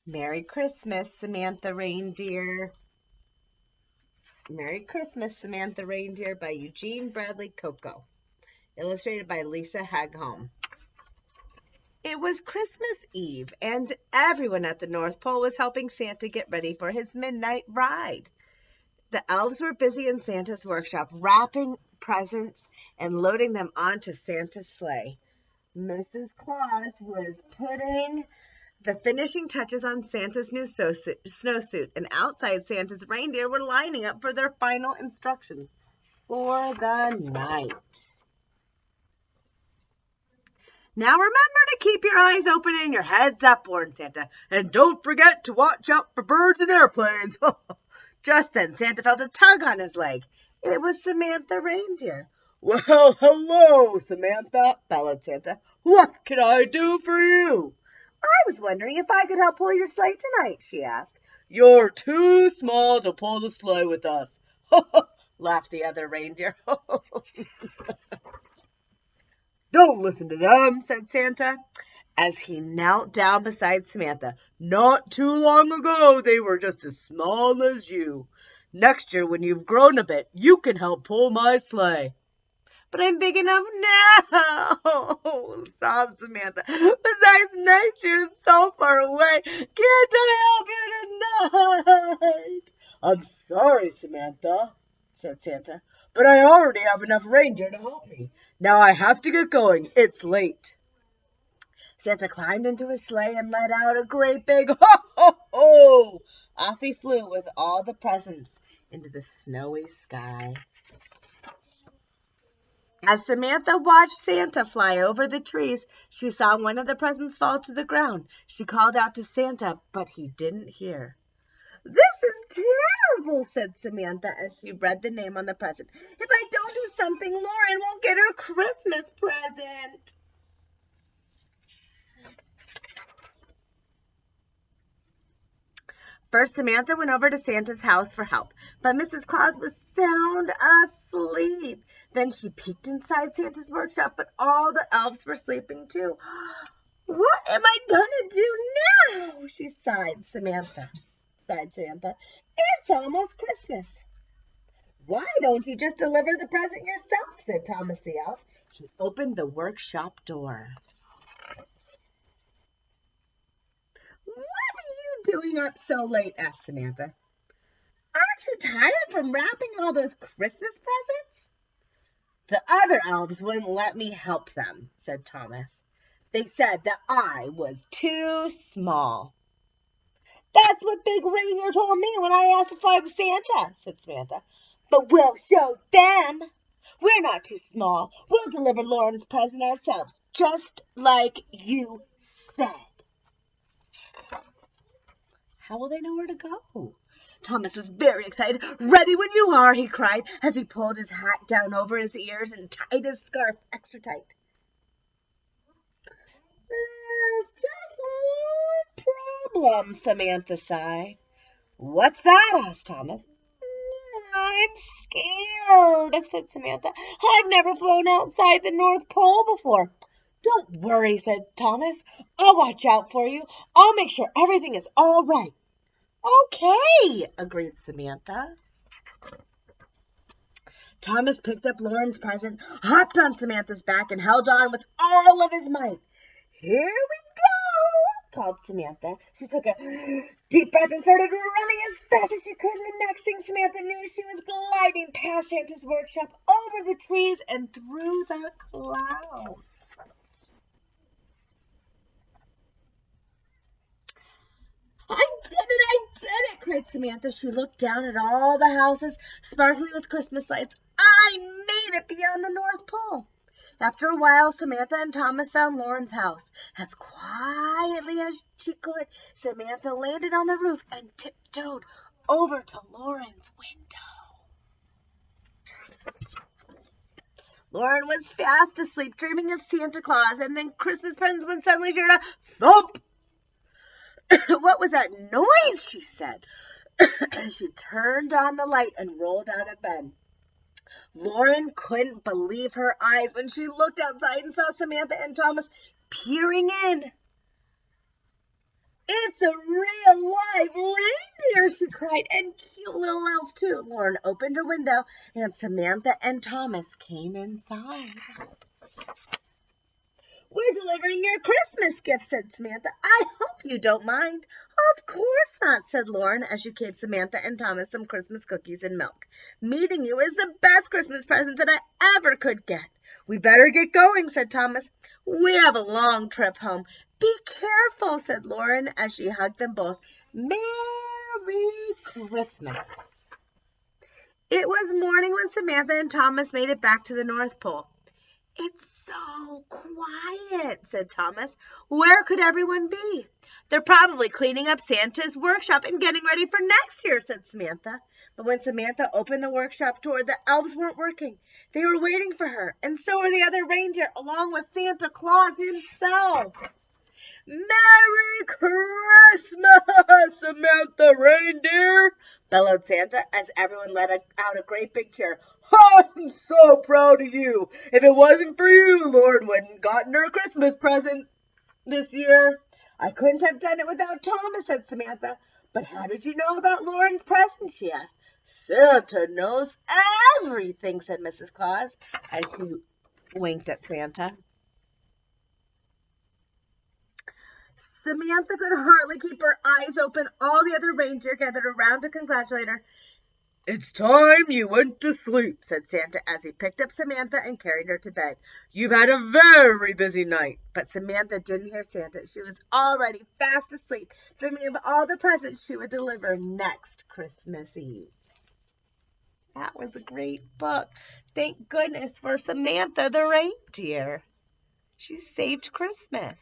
Merry Christmas, Samantha Reindeer. Merry Christmas, Samantha Reindeer by Eugene Bradley Coco. Illustrated by Lisa Haughom. It was Christmas Eve, and everyone at the North Pole was helping Santa get ready for his midnight ride. The elves were busy in Santa's workshop, wrapping presents and loading them onto Santa's sleigh. Mrs. Claus was putting the finishing touches on Santa's new snowsuit, and outside Santa's reindeer were lining up for their final instructions for the night. Now remember to keep your eyes open and your heads up, warned Santa, and don't forget to watch out for birds and airplanes. Just then, Santa felt a tug on his leg. It was Samantha Reindeer. Well, hello, Samantha, bellowed Santa. What can I do for you? I was wondering if I could help pull your sleigh tonight, she asked. You're too small to pull the sleigh with us, laughed the other reindeer. Don't listen to them, said Santa, as he knelt down beside Samantha. Not too long ago, they were just as small as you. Next year, when you've grown a bit, you can help pull my sleigh. But I'm big enough now, sobbed Samantha. Besides, next year's so far away. Can't I help you tonight? I'm sorry, Samantha, said Santa, but I already have enough reindeer to help me. Now I have to get going. It's late. Santa climbed into his sleigh and let out a great big ho, ho, ho. Off he flew with all the presents into the snowy sky. As Samantha watched Santa fly over the trees, she saw one of the presents fall to the ground. She called out to Santa, but he didn't hear. This is terrible, said Samantha as she read the name on the present. If I don't do something, Lauren won't get her Christmas present. First, Samantha went over to Santa's house for help, but Mrs. Claus was sound asleep. Then she peeked inside Santa's workshop, but all the elves were sleeping too. What am I gonna do now? She sighed Samantha. It's almost Christmas. Why don't you just deliver the present yourself? Said Thomas the elf. He opened the workshop door. What are you doing up so late? Asked Samantha. Aren't you tired from wrapping all those Christmas presents? The other elves wouldn't let me help them, said Thomas. They said that I was too small. That's what Big Reindeer told me when I asked to fly with Santa, said Samantha. But we'll show them. We're not too small. We'll deliver Lauren's present ourselves, just like you said. How will they know where to go? Thomas was very excited. Ready when you are, he cried, as he pulled his hat down over his ears and tied his scarf extra tight. There's just one problem, Samantha sighed. What's that? Asked Thomas. I'm scared, said Samantha. I've never flown outside the North Pole before. Don't worry, said Thomas. I'll watch out for you. I'll make sure everything is all right. Okay, agreed Samantha. Thomas picked up Lauren's present, hopped on Samantha's back, and held on with all of his might. Here we go, called Samantha. She took a deep breath and started running as fast as she could. And the next thing Samantha knew, she was gliding past Santa's workshop, over the trees, and through the clouds. I did it, cried Samantha. She looked down at all the houses, sparkling with Christmas lights. I made it beyond the North Pole. After a while, Samantha and Thomas found Lauren's house. As quietly as she could, Samantha landed on the roof and tiptoed over to Lauren's window. Lauren was fast asleep, dreaming of Santa Claus, and then Christmas presents when suddenly she heard a thump. What was that noise? She said. She turned on the light and rolled out of bed. Lauren couldn't believe her eyes when she looked outside and saw Samantha and Thomas peering in. It's It's a real live reindeer, she cried, and cute little elf too. Lauren opened her window, and Samantha and Thomas came inside. We're delivering your Christmas gift, said Samantha. I hope you don't mind. Of course not, said Lauren as she gave Samantha and Thomas some Christmas cookies and milk. Meeting you is the best Christmas present that I ever could get. We better get going, said Thomas. We have a long trip home. Be careful, said Lauren as she hugged them both. Merry Christmas. It was morning when Samantha and Thomas made it back to the North Pole. It's so quiet, said Thomas. Where could everyone be? They're probably cleaning up Santa's workshop and getting ready for next year, said Samantha. But when Samantha opened the workshop door, the elves weren't working. They were waiting for her, and so were the other reindeer, along with Santa Claus himself. Merry Christmas, Samantha Reindeer, bellowed Santa as everyone let out a great big cheer. I'm so proud of you. If it wasn't for you, Lauren wouldn't have gotten her a Christmas present this year. I couldn't have done it without Thomas, said Samantha. But how did you know about Lauren's present, she asked. Santa knows everything, said Mrs. Claus as she winked at Santa. Samantha could hardly keep her eyes open. All the other reindeer gathered around to congratulate her. It's time you went to sleep, said Santa as he picked up Samantha and carried her to bed. You've had a very busy night. But Samantha didn't hear Santa. She was already fast asleep, dreaming of all the presents she would deliver next Christmas Eve. That was a great book. Thank goodness for Samantha the reindeer. She saved Christmas.